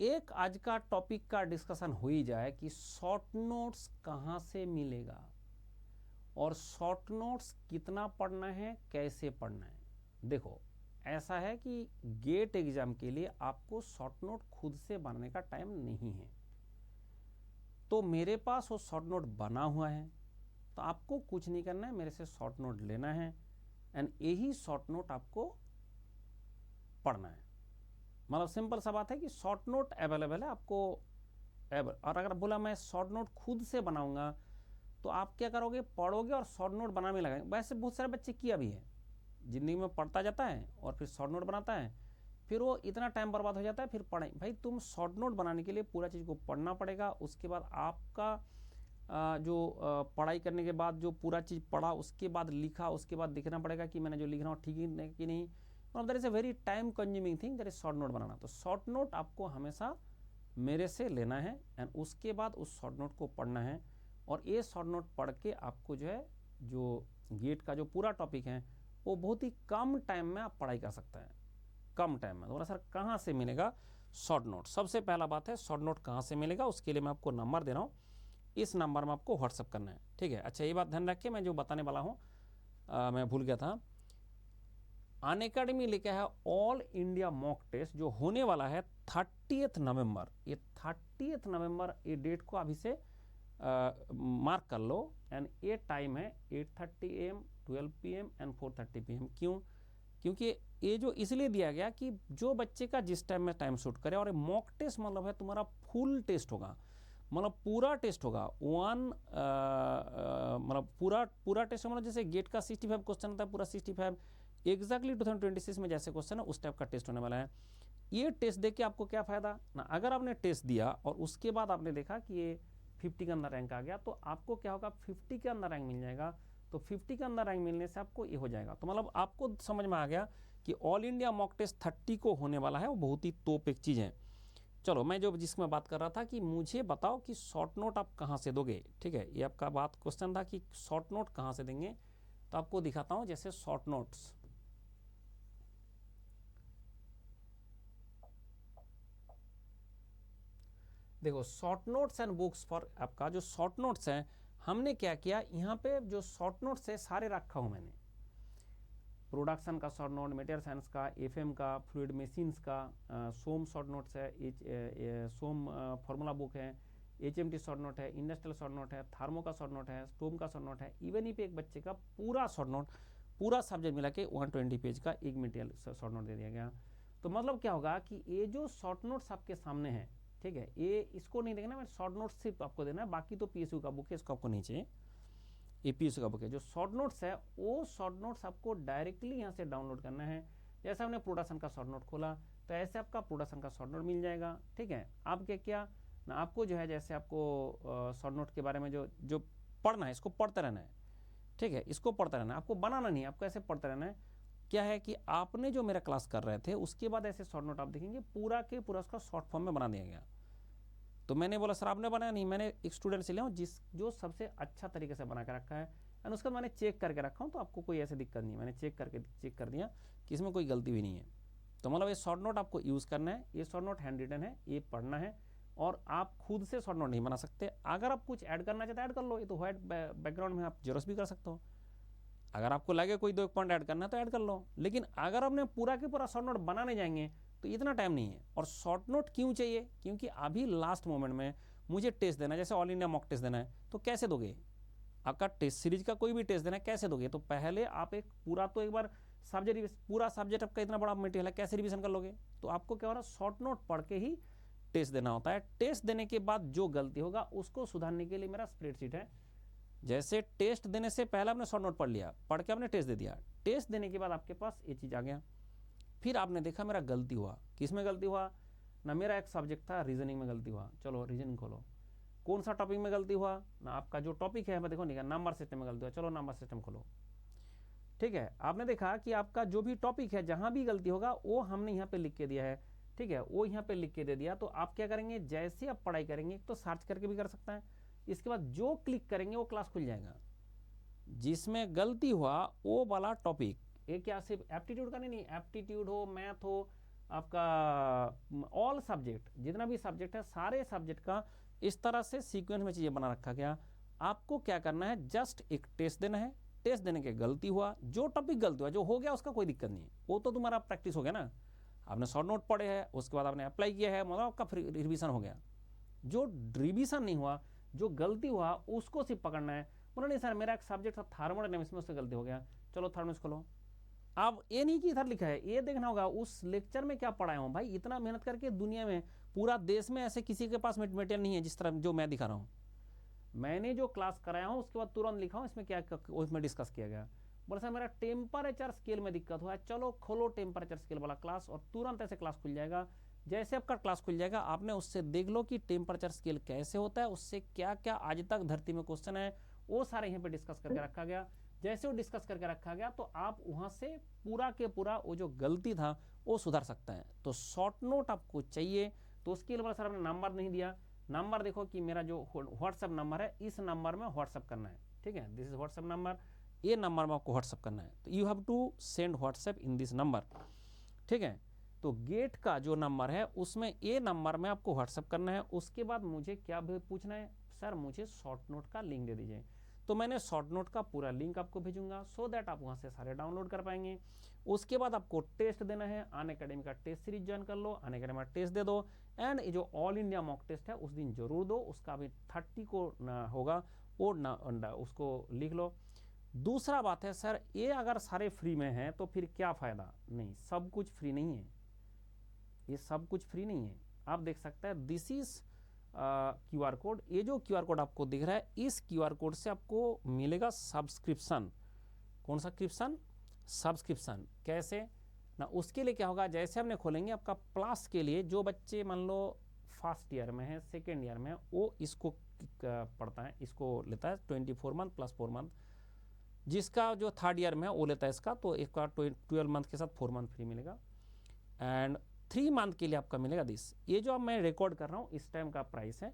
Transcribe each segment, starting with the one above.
एक आज का टॉपिक का डिस्कशन हो ही जाए कि शॉर्ट नोट्स कहाँ से मिलेगा और शॉर्ट नोट्स कितना पढ़ना है, कैसे पढ़ना है। देखो, ऐसा है कि गेट एग्जाम के लिए आपको शॉर्ट नोट खुद से बनाने का टाइम नहीं है, तो मेरे पास वो शॉर्ट नोट बना हुआ है, तो आपको कुछ नहीं करना है, मेरे से शॉर्ट नोट लेना है एंड यही शॉर्ट नोट आपको पढ़ना है। मतलब सिंपल सा बात है कि शॉर्ट नोट अवेलेबल है आपको। और अगर बोला मैं शॉर्ट नोट खुद से बनाऊंगा तो आप क्या करोगे, पढ़ोगे और शॉर्ट नोट बनाने लगेंगे। वैसे बहुत सारे बच्चे किया भी है, जिंदगी में पढ़ता जाता है और फिर शॉर्ट नोट बनाता है, फिर वो इतना टाइम बर्बाद हो जाता है। फिर पढ़ाई, भाई तुम शॉर्ट नोट बनाने के लिए पूरा चीज़ को पढ़ना पड़ेगा। उसके बाद आपका पढ़ाई करने के बाद जो पूरा चीज़ पढ़ा, उसके बाद लिखा, उसके बाद देखना पड़ेगा कि मैंने जो लिख रहा हूँ ठीक है कि नहीं। मतलब that is a very time consuming thing, that is short note बनाना। तो शॉर्ट नोट आपको हमेशा मेरे से लेना है एंड उसके बाद उस शॉर्ट नोट को पढ़ना है। और ये शॉर्ट नोट पढ़ के आपको जो है, जो गेट का जो पूरा टॉपिक है वो बहुत ही कम टाइम में आप पढ़ाई कर सकते हैं, कम टाइम में। तो बोला सर कहाँ से मिलेगा शॉर्ट नोट? सबसे पहला बात है, शॉर्ट नोट कहाँ से मिलेगा उसके लिए मैं आपको नंबर दे रहा हूँ, इस नंबर में आपको व्हाट्सअप करना है, ठीक है। अच्छा, ये बात ध्यान रखिए, मैं जो बताने वाला हूँ मैं भूल गया था। अनअकैडमी लिखा है ऑल इंडिया मॉक टेस्ट जो होने वाला है 30 नवंबर। ये 30 नवंबर ये डेट को अभी से मार्क कर लो। एंड ये टाइम है 8:30 AM, 12 PM एंड 4:30 PM। क्यों? क्योंकि ये जो इसलिए दिया गया कि जो बच्चे का जिस टाइम में टाइम शूट करे। और मॉक टेस्ट मतलब है तुम्हारा फुल टेस्ट होगा, मतलब पूरा टेस्ट होगा। मतलब पूरा टेस्ट मतलब जैसे गेट का 65 क्वेश्चन होता है, पूरा 65 एग्जैक्टली 2026 में जैसे क्वेश्चन है उस टाइप का टेस्ट होने वाला है। ये टेस्ट देख के आपको क्या फायदा ना, अगर आपने टेस्ट दिया और उसके बाद आपने देखा कि ये 50 के अंदर रैंक आ गया, तो आपको क्या होगा, 50 के अंदर रैंक मिल जाएगा। तो 50 के अंदर रैंक मिलने से आपको ये हो जाएगा। तो मतलब आपको समझ में आ गया कि ऑल इंडिया मॉक टेस्ट 30 को होने वाला है, वो बहुत ही तोप एक चीज़ है। चलो, मैं जो जिसमें बात कर रहा था कि मुझे बताओ कि शॉर्ट नोट आप कहाँ से दोगे, ठीक है। ये आपका बात क्वेश्चन था कि शॉर्ट नोट कहाँ से देंगे, तो आपको दिखाता हूँ। जैसे शॉर्ट नोट्स, देखो short notes and books for, आपका जो शॉर्ट नोट्स हैं, हमने क्या किया यहाँ पे, जो शॉर्ट नोट्स है सारे रखा हूँ मैंने। प्रोडक्शन का शॉर्ट नोट, मटेरियल साइंस का, एफएम का, फ्लूइड मशीन्स का, सोम शॉर्ट नोट्स है, सोम फार्मूला बुक है, एचएमटी शॉर्ट नोट है, इंडस्ट्रियल शॉर्ट नोट है, थार्मो का शॉर्ट नोट है, स्टोम का शॉर्ट नोट है। इवन पे एक बच्चे का पूरा शॉर्ट नोट, पूरा सब्जेक्ट मिला के 120 पेज का एक मटेरियल शॉर्ट नोट दे दिया गया। तो मतलब क्या होगा कि ये जो शॉर्ट नोट्स आपके सामने है, ठीक है, ये इसको नहीं देखना, मैं शॉर्ट नोट्स सिर्फ आपको देना है, बाकी तो पीएसयू का बुक है, इसको आपको नहीं चाहिए। ये पीएसयू का बुक है। जो शॉर्ट नोट्स है वो शॉर्ट नोट्स आपको डायरेक्टली यहाँ से डाउनलोड करना है। जैसे हमने प्रोडक्शन का शॉर्ट नोट खोला तो ऐसे आपका प्रोडक्शन का शॉर्ट नोट मिल जाएगा, ठीक है। आप क्या ना, आपको जो है जैसे आपको शॉर्ट नोट के बारे में जो जो पढ़ना है, इसको पढ़ते रहना है, ठीक है। इसको पढ़ते रहना है, आपको बनाना नहीं है, आपको ऐसे पढ़ते रहना है। क्या है कि आपने जो मेरा क्लास कर रहे थे उसके बाद ऐसे शॉर्ट नोट आप देखेंगे पूरा के पूरा उसका शॉर्ट फॉर्म में बना दिया गया। तो मैंने बोला सर आपने बनाया नहीं, मैंने एक स्टूडेंट से लिया हूँ जो सबसे अच्छा तरीके से बना के रखा है एंड उसका मैंने चेक करके रखा हूँ। तो आपको कोई ऐसी दिक्कत नहीं है, मैंने चेक कर दिया कि इसमें कोई गलती भी नहीं है। तो मतलब ये शॉर्ट नोट आपको यूज़ करना है। ये शॉर्ट नोट हैंड रिटन है, ये पढ़ना है और आप खुद से शॉर्ट नोट नहीं बना सकते। अगर आप कुछ ऐड करना चाहते हैं ऐड कर लो, ये तो व्हाइट बैकग्राउंड में आप जेरोक्स भी कर सकते हो। अगर आपको लगे कोई 2 पॉइंट ऐड करना है तो ऐड कर लो, लेकिन अगर आपने पूरा के पूरा शॉर्ट नोट बनाने जाएंगे तो इतना टाइम नहीं है। और शॉर्ट नोट क्यों चाहिए? क्योंकि अभी लास्ट मोमेंट में मुझे टेस्ट देना है, जैसे ऑल इंडिया मॉक टेस्ट देना है, तो कैसे दोगे? आपका टेस्ट सीरीज का कोई भी टेस्ट देना है, कैसे दोगे? तो पहले आप एक पूरा, तो एक बार सब्जेक्ट, पूरा सब्जेक्ट आपका इतना बड़ा मटेरियल है, कैसे रिवीजन कर लोगे? तो आपको क्या हो रहा है, शॉर्ट नोट पढ़ के ही टेस्ट देना होता है। टेस्ट देने के बाद जो गलती होगा उसको सुधारने के लिए मेरा स्प्रेडशीट है। जैसे टेस्ट देने से पहले आपने शॉर्ट नोट पढ़ लिया, पढ़ के आपने टेस्ट दे दिया, टेस्ट देने के बाद आपके पास ये चीज़ आ गया। फिर आपने देखा मेरा गलती हुआ, किस में गलती हुआ ना, मेरा एक सब्जेक्ट था रीजनिंग में गलती हुआ, चलो रीजनिंग खोलो। कौन सा टॉपिक में गलती हुआ ना, आपका जो टॉपिक है मैं देखो नहीं, नंबर सिस्टम में गलती हुआ, चलो नंबर सिस्टम खोलो, ठीक है। आपने देखा कि आपका जो भी टॉपिक है जहां भी गलती होगा वो हमने यहाँ पे लिख के दिया है, ठीक है, वो यहाँ पे लिख के दे दिया। तो आप क्या करेंगे, जैसे आप पढ़ाई करेंगे तो सर्च करके भी कर सकता है, इसके बाद जो क्लिक करेंगे वो क्लास खुल जाएगा। जिसमें गलती हुआ वो वाला टॉपिक, ये क्या सिर्फ एप्टीट्यूड का नहीं, एप्टीट्यूड हो, मैथ हो, आपका ऑल सब्जेक्ट, जितना भी सब्जेक्ट है सारे सब्जेक्ट का इस तरह से सीक्वेंस में चीज़ें बना रखा गया। आपको क्या करना है, जस्ट एक टेस्ट देना है, टेस्ट देने के गलती हुआ, जो टॉपिक गलती हुआ, जो हो गया उसका कोई दिक्कत नहीं है, वो तो तुम्हारा प्रैक्टिस हो गया ना, आपने शॉर्ट नोट पढ़े हैं, उसके बाद आपने अप्लाई किया है, मतलब आपका रिविजन हो गया। जो रिविजन नहीं हुआ, जो गलती हुआ उसको सिर्फ पकड़ना है। बोला नहीं सर मेरा एक सब्जेक्ट था थर्मोडायनेमिक्स में, उससे गलती हो गया, चलो थर्मोडायनेमिक्स खोलो। अब ये नहीं कि इधर लिखा है, ये देखना होगा उस लेक्चर में क्या पढ़ाया हूँ। भाई इतना मेहनत करके दुनिया में पूरा देश में ऐसे किसी के पास मटेरियल नहीं है जिस तरह जो मैं दिखा रहा हूँ। मैंने जो क्लास कराया हूँ उसके बाद तुरंत लिखा हूँ इसमें क्या उसमें डिस्कस किया गया। बोला सर मेरा टेम्परेचर स्केल में दिक्कत हुआ है, चलो खोलो टेम्परेचर स्केल वाला क्लास, और तुरंत ऐसे क्लास खुल जाएगा। जैसे आपका क्लास खुल जाएगा आपने उससे देख लो कि टेम्परेचर स्केल कैसे होता है, उससे क्या क्या आज तक धरती में क्वेश्चन है वो सारे यहाँ पे डिस्कस करके रखा गया। जैसे वो डिस्कस करके रखा गया तो आप वहाँ से पूरा के पूरा वो जो गलती था वो सुधार सकता है। तो शॉर्ट नोट आपको चाहिए, तो उसके लिए सर आपने नंबर नहीं दिया। नंबर देखो कि मेरा जो व्हाट्सएप नंबर है इस नंबर में व्हाट्सएप करना है, ठीक है, दिस इज व्हाट्सएप नंबर, ये नंबर में आपको व्हाट्सएप करना है। तो you have to send WhatsApp in this number, ठीक है। तो गेट का जो नंबर है उसमें ये नंबर में आपको व्हाट्सएप करना है। उसके बाद मुझे क्या पूछना है, सर मुझे शॉर्ट नोट का लिंक दे दीजिए। तो मैंने शॉर्ट नोट का पूरा लिंक आपको भेजूंगा सो दैट आप वहाँ से सारे डाउनलोड कर पाएंगे। उसके बाद आपको टेस्ट देना है, अनअकैडमी का टेस्ट सीरीज ज्वाइन कर लो, अनअकैडमी का टेस्ट दे दो, एंड ये जो ऑल इंडिया मॉक टेस्ट है उस दिन जरूर दो, उसका भी 30 को होगा वो उसको लिख लो। दूसरा बात है सर ये अगर सारे फ्री में हैं तो फिर क्या फ़ायदा, नहीं सब कुछ फ्री नहीं है, ये सब कुछ फ्री नहीं है। आप देख सकते हैं दिस इज QR कोड, ये जो QR कोड आपको दिख रहा है इस QR कोड से आपको मिलेगा सब्सक्रिप्शन। कौन सा सब्सक्रिप्शन, सब्सक्रिप्शन कैसे ना, उसके लिए क्या होगा, जैसे हमने खोलेंगे आपका प्लस के लिए जो बच्चे मान लो फर्स्ट ईयर में है सेकेंड ईयर में है वो इसको पढ़ता है, इसको लेता है 24 मंथ प्लस 4 मंथ, जिसका जो थर्ड ईयर में है वो लेता है इसका, तो एक का 12 मंथ के साथ 4 मंथ फ्री मिलेगा, एंड 3 मंथ के लिए आपका मिलेगा दिस। ये जो अब मैं रिकॉर्ड कर रहा हूँ इस टाइम का प्राइस है,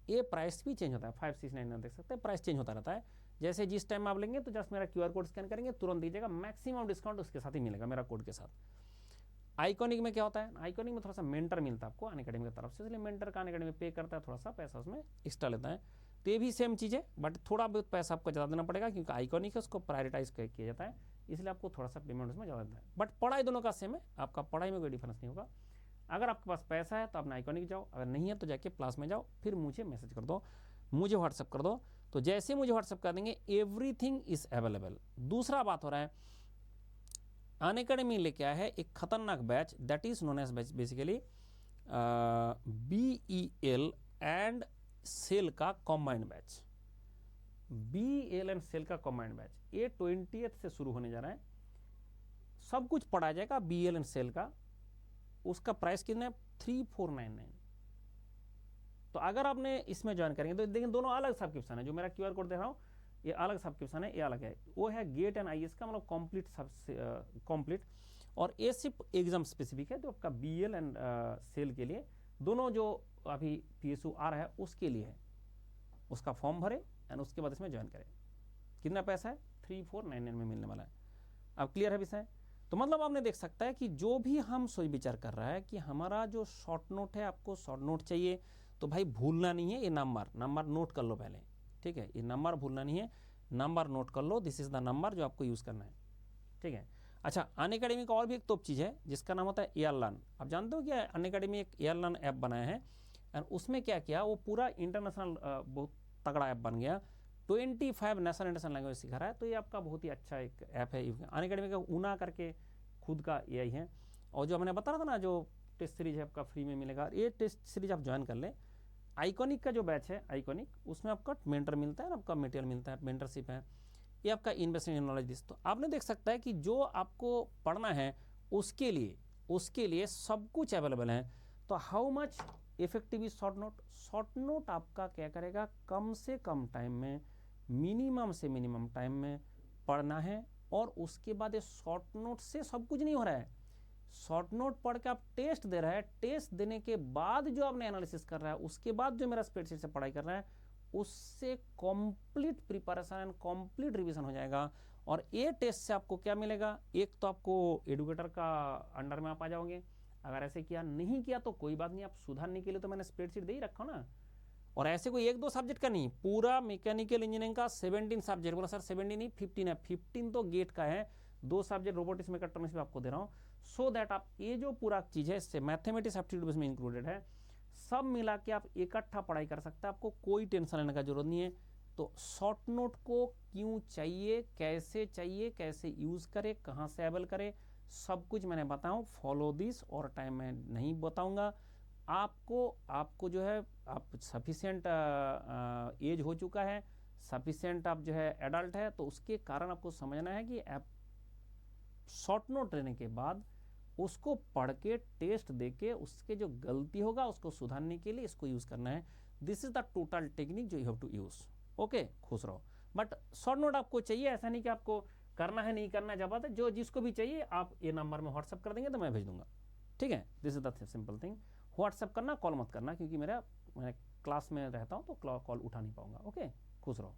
ये प्राइस भी चेंज होता है, 5699 देख सकते हैं, प्राइस चेंज होता रहता है। जैसे जिस टाइम आप लेंगे तो जस्ट मेरा QR कोड स्कैन करेंगे तुरंत दीजिएगा, मैक्सिमम डिस्काउंट उसके साथ ही मिलेगा मेरा कोड के साथ। आइकॉनिक में क्या होता है, आइकॉनिक में थोड़ा सा मेंटर मिलता है आपको अनअकैडमी की तरफ से, इसलिए मेंटर का अनअकैडमी पे करता है, थोड़ा सा पैसा उसमें एक्स्ट्रा लेता है। तो ये भी सेम चीज़ है बट थोड़ा बहुत पैसा आपको ज़्यादा देना पड़ेगा क्योंकि आइकॉनिक है उसको प्रायोरिटाइज किया जाता है, इसलिए आपको थोड़ा सा पेमेंट उसमें ज़्यादा देता है। बट पढ़ाई दोनों का सेम है, आपका पढ़ाई में कोई डिफरेंस नहीं होगा। अगर आपके पास पैसा है तो अपना आइकॉनिक जाओ, अगर नहीं है तो जाके प्लस में जाओ, फिर मुझे मैसेज कर दो, मुझे व्हाट्सअप कर दो। तो जैसे मुझे व्हाट्सअप कर देंगे एवरीथिंग इज अवेलेबल। दूसरा बात हो रहा है अनअकैडमी लेके आया है एक खतरनाक batch that is known as batch basically BEL and SAIL का combined batch, BEL and SAIL का कॉम्बाइंड बैच, ये 20th से शुरू होने जा रहा है। सब कुछ पढ़ाया जाएगा BEL एंड सेल का, उसका प्राइस कितना है 3499। तो अगर आपने इसमें ज्वाइन करेंगे तो देखिए दोनों अलग सब्सक्रिप्शन है, जो मेरा QR कोड दे रहा हूँ ये अलग सब्सक्रिप्शन है, ये अलग है, वो है गेट एंड IAS का मतलब कंप्लीट, और ये सिर्फ एग्जाम स्पेसिफिक है, तो आपका BEL एंड सेल के लिए दोनों जो अभी PSU आ रहा है उसके लिए है, उसका फॉर्म भरे एंड उसके बाद इसमें ज्वाइन करें। कितना पैसा है 3499 में मिलने वाला है। अब क्लियर है विषय। तो मतलब आपने देख सकता है कि जो भी हम सोच विचार कर रहा है कि हमारा जो शॉर्ट नोट है, आपको शॉर्ट नोट चाहिए तो भाई भूलना नहीं है, ये नंबर नोट कर लो पहले, ठीक है, ये नंबर भूलना नहीं है, नंबर नोट कर लो, दिस इज द नंबर जो आपको यूज़ करना है, ठीक है। अच्छा अनअकैडमी का और भी एक टॉप चीज़ है जिसका नाम होता है एयरलर्न। आप जानते हो क्या अनअकैडमी एक एयरलर्न ऐप बनाया है, एंड उसमें क्या किया वो पूरा इंटरनेशनल बहुत तगड़ा ऐप बन गया, 25 नेशनल इंटरनेशनल लैंग्वेज सिखा रहा है। तो ये आपका बहुत ही अच्छा एक ऐप है अनअकैडमी का, ऊना करके खुद का AI है। और जो मैंने बता रहा था ना जो टेस्ट सीरीज है आपका फ्री में मिलेगा, ये टेस्ट सीरीज आप ज्वाइन कर लें। आइकॉनिक का जो बैच है आइकॉनिक, उसमें आपका मेंटर मिलता है, आपका मटेरियल मिलता है, मेंटरशिप है, ये आपका इन्वेस्टमेंट इन नॉलेज दिस। तो आपने देख सकता है कि जो आपको पढ़ना है उसके लिए सब कुछ अवेलेबल है। तो how much effective is short note, short note आपका क्या करेगा, कम से कम टाइम में, मिनिमम से मिनिमम टाइम में पढ़ना है। और उसके बाद ये शॉर्ट नोट से सब कुछ नहीं हो रहा है, शॉर्ट नोट पढ़ के आप टेस्ट दे रहा है, टेस्ट देने के बाद जो आपने एनालिसिस कर रहा है, उसके बाद जो मेरा स्प्रेडशीट से पढ़ाई कर रहा है, उससे complete preparation and complete revision हो जाएगा। और ये टेस्ट से आपको क्या मिलेगा, एक तो आपको एडुकेटर का अंडर में आप आ जाओगे, अगर ऐसे किया नहीं किया तो कोई बात नहीं, आप सुधारने के लिए तो मैंने स्प्रेडशीट दे ही रखा ना। और ऐसे कोई 1-2 सब्जेक्ट का नहीं, पूरा मैकेनिकल इंजीनियरिंग का 17 सब्जेक्ट। बोला सर 17 नहीं 15 है, 15 तो गेट का है, 2 सब्जेक्ट रोबोटिक्स मेकाट्रॉनिक्स में आपको दे रहा हूँ, सो दैट आप ये जो पूरा चीज़ है इससे मैथमेटिक्स एप्टीट्यूड इसमें इंक्लूडेड है, सब मिला के आप इकट्ठा पढ़ाई कर सकते हैं, आपको कोई टेंशन लेने का जरूरत नहीं है। तो शॉर्ट नोट को क्यों चाहिए, कैसे यूज़ करे, कहाँ से अवेल करे, सब कुछ मैंने बताऊँ। फॉलो दिस, और टाइम मैं नहीं बताऊँगा आपको जो है आप सफिशिएंट एज हो चुका है, सफिशिएंट आप जो है एडल्ट है, तो उसके कारण आपको समझना है कि आप शॉर्ट नोट लेने के बाद उसको पढ़ के टेस्ट दे के उसके जो गलती होगा उसको सुधारने के लिए इसको यूज़ करना है। This is the total technique जो you have to use. Okay, खुश रहो। बट शॉर्ट नोट आपको चाहिए, ऐसा नहीं कि आपको करना है नहीं करना है, जब बात है जो जिसको भी चाहिए आप ये नंबर में व्हाट्सअप कर देंगे तो मैं भेज दूंगा, ठीक है। This is the simple thing. WhatsApp करना, कॉल मत करना, क्योंकि मैं क्लास में रहता हूँ तो कॉल उठा नहीं पाऊंगा। ओके, खुश रहो।